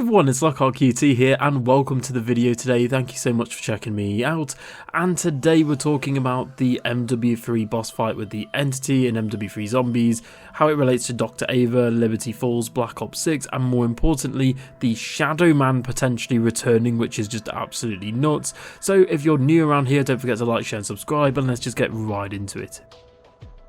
everyone, it's LockhartQT here and welcome to the video today. Thank you so much for checking me out. And today we're talking about the MW3 boss fight with the Entity in MW3 Zombies, how it relates to Dr. Ava, Liberty Falls, Black Ops 6, and more importantly, the Shadowman potentially returning, which is just absolutely nuts. So if you're new around here, don't forget to like, share and subscribe, and let's just get right into it.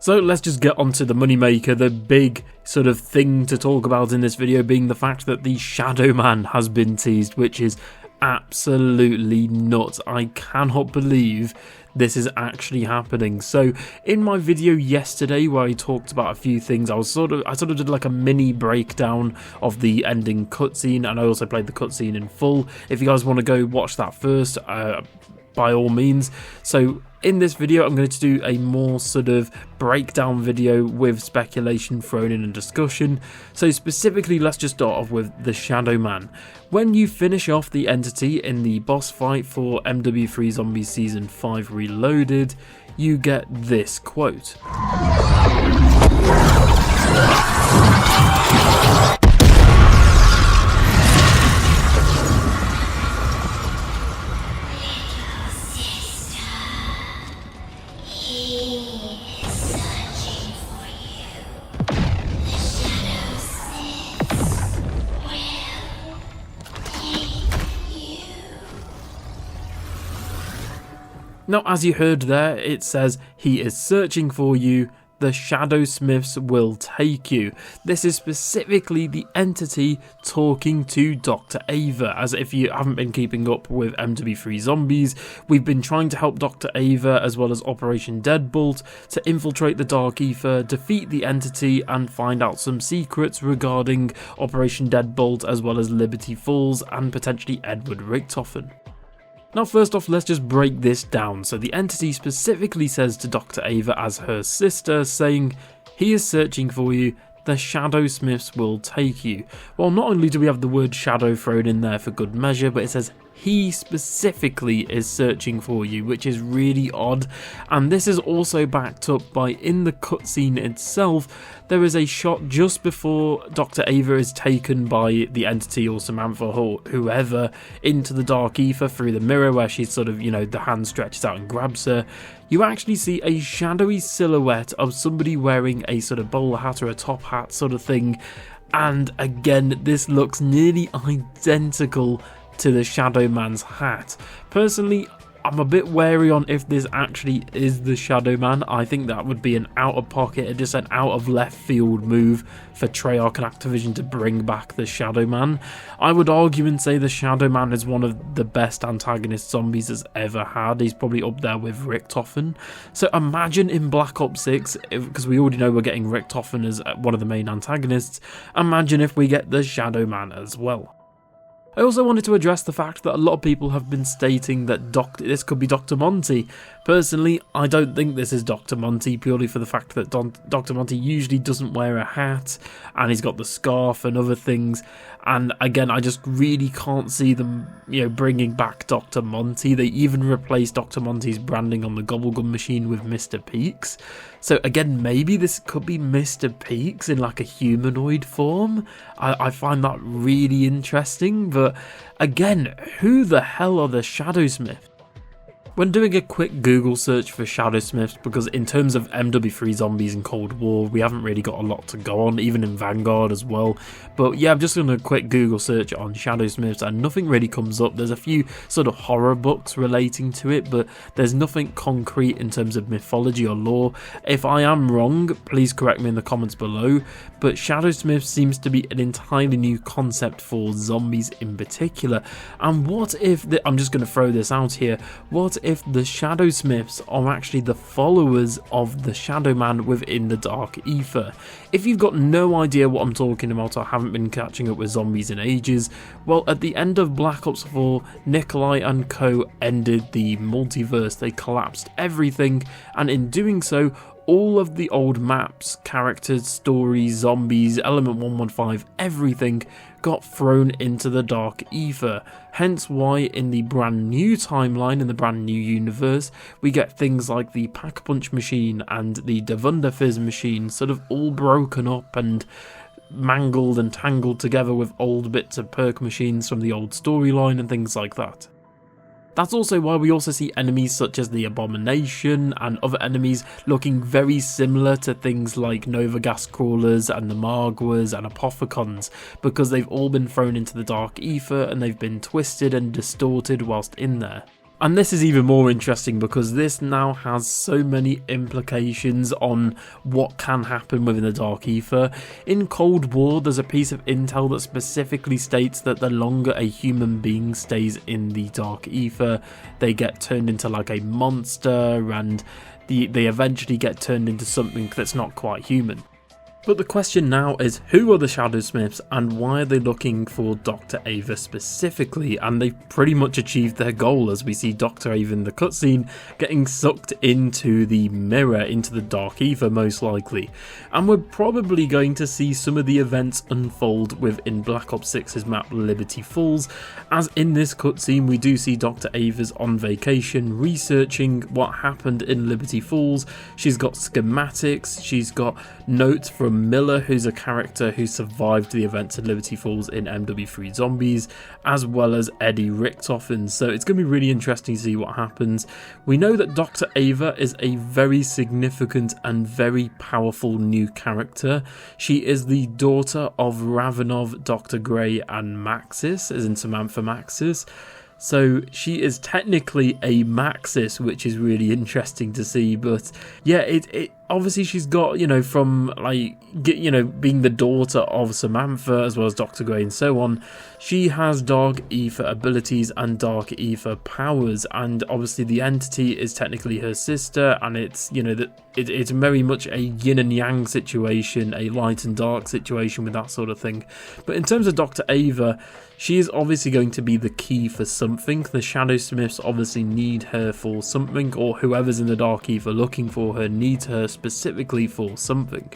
So let's just get on to the moneymaker, the big sort of thing to talk about in this video being the fact that the Shadowman has been teased, which is absolutely nuts. I cannot believe this is actually happening. So in my video yesterday where I talked about a few things, I sort of did like a mini breakdown of the ending cutscene, and I also played the cutscene in full. If you guys want to go watch that first, by all means. So in this video I'm going to do a more sort of breakdown video with speculation thrown in and discussion. So specifically, let's just start off with the Shadowman. When you finish off the Entity in the boss fight for MW3 Zombies Season 5 Reloaded, you get this quote. Now, as you heard there, it says, he is searching for you, the Shadow Smiths will take you. This is specifically the Entity talking to Dr. Ava, as if you haven't been keeping up with MW3 Zombies, we've been trying to help Dr. Ava as well as Operation Deadbolt to infiltrate the Dark Ether, defeat the Entity and find out some secrets regarding Operation Deadbolt as well as Liberty Falls and potentially Edward Richtofen. Now first off, let's just break this down. So the Entity specifically says to Dr. Ava as her sister, saying, he is searching for you, the Shadow Smiths will take you. Well, not only do we have the word shadow thrown in there for good measure, but it says he specifically is searching for you, which is really odd. And this is also backed up by, in the cutscene itself, there is a shot just before Dr. Ava is taken by the Entity or Samantha or whoever into the Dark Ether through the mirror where she's sort of, you know, the hand stretches out and grabs her. You actually see a shadowy silhouette of somebody wearing a sort of bowler hat or a top hat sort of thing. And again, this looks nearly identical to the Shadowman's hat. Personally, I'm a bit wary on if this actually is the Shadowman. I think that would be an out-of-pocket, just an out-of-left-field move for Treyarch and Activision to bring back the Shadowman. I would argue and say the Shadowman is one of the best antagonist Zombies has ever had. He's probably up there with Richtofen. So imagine in Black Ops 6, because we already know we're getting Richtofen as one of the main antagonists, imagine if we get the Shadowman as well. I also wanted to address the fact that a lot of people have been stating that this could be Dr. Monty. Personally, I don't think this is Dr. Monty, purely for the fact that Dr. Monty usually doesn't wear a hat, and he's got the scarf and other things. And again, I just really can't see them, bringing back Dr. Monty. They even replaced Dr. Monty's branding on the Gobblegum machine with Mr. Peaks. So again, maybe this could be Mr. Peaks in like a humanoid form. I find that really interesting, but again, who the hell are the Shadow Smiths? When doing a quick Google search for Shadow Smiths, because in terms of MW3 Zombies and Cold War, we haven't really got a lot to go on, even in Vanguard as well. But yeah, I'm just doing a quick Google search on Shadow Smiths and nothing really comes up. There's a few sort of horror books relating to it, but there's nothing concrete in terms of mythology or lore. If I am wrong, please correct me in the comments below, but Shadow Smiths seems to be an entirely new concept for zombies in particular. And what if, I'm just going to throw this out here, what if the Shadow Smiths are actually the followers of the Shadowman within the Dark Ether? If you've got no idea what I'm talking about or haven't been catching up with zombies in ages, well, at the end of Black Ops 4, Nikolai and co ended the multiverse. They collapsed everything, and in doing so, all of the old maps, characters, stories, zombies, Element 115, everything got thrown into the Dark Ether. Hence why in the brand new timeline, in the brand new universe, we get things like the Pack-a-Punch machine and the Devunda Fizz machine sort of all broken up and mangled and tangled together with old bits of perk machines from the old storyline and things like that. That's also why we also see enemies such as the Abomination and other enemies looking very similar to things like Novagas crawlers and the Margwas and Apophicons, because they've all been thrown into the Dark Ether and they've been twisted and distorted whilst in there. And this is even more interesting because this now has so many implications on what can happen within the Dark Ether. In Cold War, there's a piece of intel that specifically states that the longer a human being stays in the Dark Ether, they get turned into like a monster, and they eventually get turned into something that's not quite human. But the question now is, who are the Shadowsmiths and why are they looking for Dr. Ava specifically? And they've pretty much achieved their goal, as we see Dr. Ava in the cutscene getting sucked into the mirror, into the Dark Ether most likely. And we're probably going to see some of the events unfold within Black Ops 6's map Liberty Falls, as in this cutscene we do see Dr. Ava's on vacation researching what happened in Liberty Falls. She's got schematics, she's got notes from Miller, who's a character who survived the events of Liberty Falls in MW3 Zombies, as well as Eddie Richtofen, so it's going to be really interesting to see what happens. We know that Dr. Ava is a very significant and very powerful new character. She is the daughter of Ravenov, Dr. Grey and Maxis, as in Samantha Maxis. So she is technically a Maxis, which is really interesting to see. But yeah, it obviously she's got, you know, from like, you know, being the daughter of Samantha as well as Dr. Grey and so on, she has Dark Ether abilities and Dark Ether powers, and obviously the entity is technically her sister, and it's, you know, that it's very much a yin and yang situation, a light and dark situation with that sort of thing. But in terms of Dr. Ava, she is obviously going to be the key for something. The Shadowsmiths obviously need her for something, or whoever's in the Dark Ether looking for her needs her specifically for something.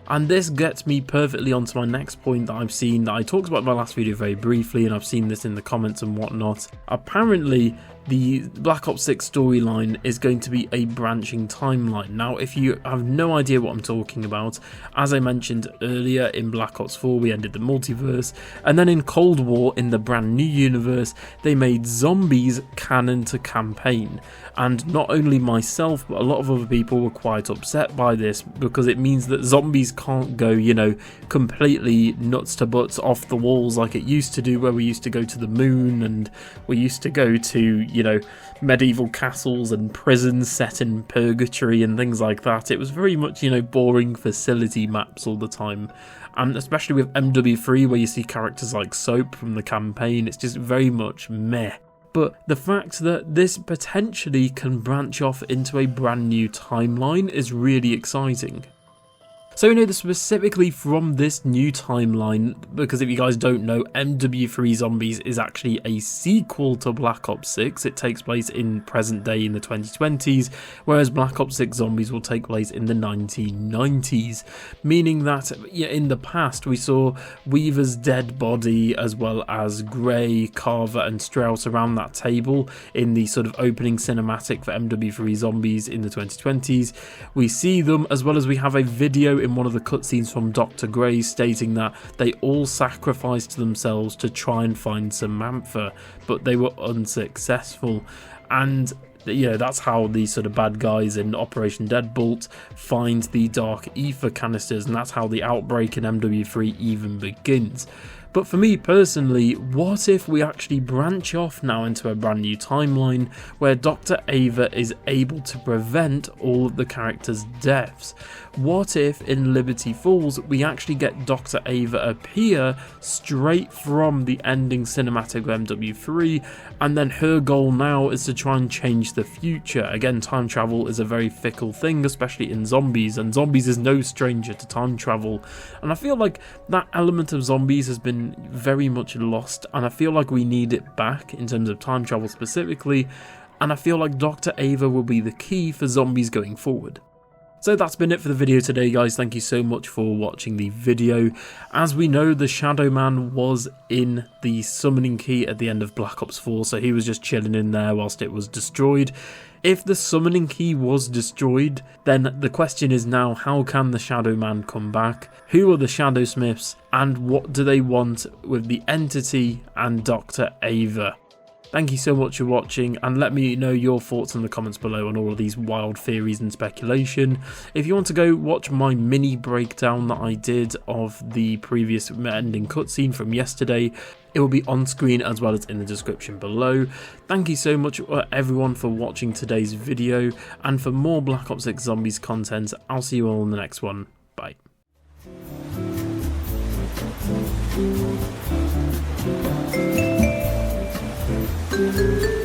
And this gets me perfectly onto my next point that I've seen, that I talked about in my last video very briefly, and I've seen this in the comments and whatnot. Apparently, the Black Ops 6 storyline is going to be a branching timeline. Now, if you have no idea what I'm talking about, as I mentioned earlier, in Black Ops 4 we ended the multiverse, and then in Cold War, in the brand new universe, they made zombies canon to campaign. And not only myself, but a lot of other people were quite upset by this, because it means that zombies can't go, you know, completely nuts to butts off the walls like it used to do, where we used to go to the moon and we used to go to, you know, medieval castles and prisons set in purgatory and things like that. It was very much, you know, boring facility maps all the time. And especially with MW3, where you see characters like Soap from the campaign, it's just very much meh. But the fact that this potentially can branch off into a brand new timeline is really exciting. So we know that specifically from this new timeline, because if you guys don't know, MW3 Zombies is actually a sequel to Black Ops 6. It takes place in present day in the 2020s, whereas Black Ops 6 Zombies will take place in the 1990s, meaning that in the past we saw Weaver's dead body as well as Grey, Carver and Strauss around that table in the sort of opening cinematic for MW3 Zombies in the 2020s. We see them, as well as we have a video in one of the cutscenes from Dr. Grey stating that they all sacrificed themselves to try and find Samantha, but they were unsuccessful. And you know, that's how the sort of bad guys in Operation Deadbolt find the Dark Ether canisters, and that's how the outbreak in MW3 even begins. But for me personally, what if we actually branch off now into a brand new timeline where Dr. Ava is able to prevent all of the characters' deaths? What if in Liberty Falls we actually get Dr. Ava appear straight from the ending cinematic of MW3, and then her goal now is to try and change the future? Again, time travel is a very fickle thing, especially in Zombies, and Zombies is no stranger to time travel. And I feel like that element of Zombies has been very much lost, and I feel like we need it back in terms of time travel specifically, and I feel like Dr. Ava will be the key for Zombies going forward. So that's been it for the video today, guys. Thank you so much for watching the video. As we know, the Shadowman was in the summoning key at the end of Black Ops 4, so he was just chilling in there whilst it was destroyed. If the summoning key was destroyed, then the question is now, how can the Shadowman come back? Who are the Shadowsmiths, and what do they want with the Entity and Dr. Ava? Thank you so much for watching, and let me know your thoughts in the comments below on all of these wild theories and speculation. If you want to go watch my mini breakdown that I did of the previous ending cutscene from yesterday, it will be on screen as well as in the description below. Thank you so much everyone for watching today's video, and for more Black Ops 6 Zombies content, I'll see you all in the next one. Bye. Thank you.